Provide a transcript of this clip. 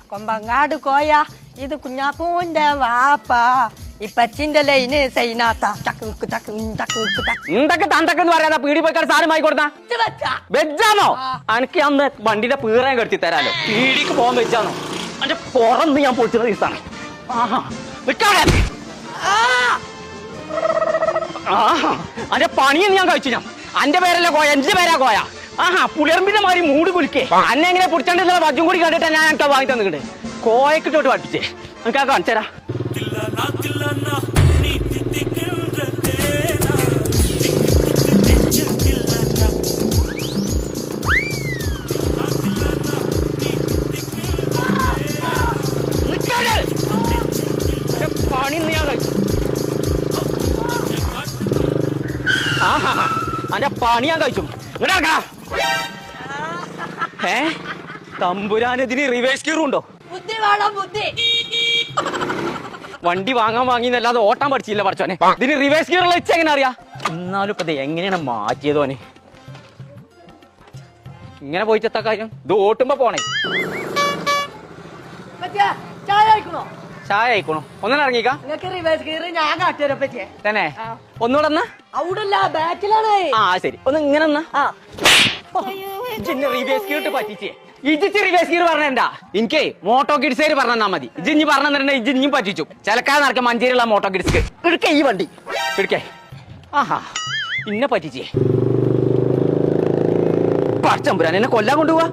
കൊമ്പങ്ങാട് കോയ ഇത് കുഞ്ഞാപ്പൂന്റെ വാപ്പ ഇപ്പച്ചിന്റെ ലൈന് സൈനാത്ത എന്തൊക്കെ തന്തക്കെന്ന് പറയാ പീടി പോയിക്കാട് സാധനം വാങ്ങി കൊടുത്താ വെച്ചാണോ എനിക്ക് അന്ന് വണ്ടിന്റെ പീറയും കെടുത്തി തരാലോ പീടിക്ക് പോകാൻ വെച്ചാണോ അന്റെ പുറന്ന് ഞാൻ പൊളിച്ചത് ദിവസമാണ് അന്റെ പണിയെന്ന് ഞാൻ കഴിച്ചു ഞാൻ അന്റെ പേരല്ലേ കോയ എന്റെ പേരാ കോയ പുളിയറമ്പിന്റെ മാതിരി മൂട് കുലിക്കേ അന്നെ എങ്ങനെ പൊടിച്ചാണ്ടില്ല വജ്ജും കൂടി കണ്ടിട്ട് ഞാൻ എനിക്ക് വാങ്ങി തന്നിട്ട് കോയക്കിട്ടോട്ട് പഠിപ്പിച്ചേ എനിക്ക് കാണിച്ചരാ പണി ഞാൻ കഴിച്ചു അന്റെ പണി ഞാൻ കഴിച്ചു തമ്പുരാനെതിന് റിവേഴ്സ് ഗിയറും ഉണ്ടോ വണ്ടി വാങ്ങിന്നല്ലാതെ ഓട്ടാൻ പഠിച്ചില്ല പഠിച്ചോനെ ഇതിന് റിവേഴ്സ് ഗിയറുള്ള വെച്ച് എങ്ങനെ അറിയാ എന്നാലും ഇപ്പൊ എങ്ങനെയാണ് മാറ്റിയതോനെ ഇങ്ങനെ പോയിട്ടെത്താ കാര്യം ഇത് ഓട്ടുമ്പോ പോണേ ചായ ആയിക്കണോ ഒന്നും ഇറങ്ങിക്കാ തന്നെ ഒന്നുകൂടെ ശരി ഒന്ന് ഇങ്ങനെ റിവേഴ്സ് ഗിയർ പറ്റിച്ചേ ഇജിച്ച് റിവേഴ്സ് ഗിയർ പറഞ്ഞാ എനിക്ക് മോട്ടോ കിഡ്സേര് പറഞ്ഞാ മതി ഇജിഞ്ഞ് പറഞ്ഞിട്ടുണ്ടെ ഇജിഞ്ഞും പറ്റിച്ചു ചിലക്കാതെ നടക്കാം മഞ്ചേരിയുള്ള മോട്ടോ കിഡ്സ്ക്ക് എടുക്കേ ഈ വണ്ടി എടുക്കേ ഇന്നെ പറ്റിച്ചേ പച്ചമ്പുരാൻ എന്നെ കൊല്ലാൻ കൊണ്ടുപോവാ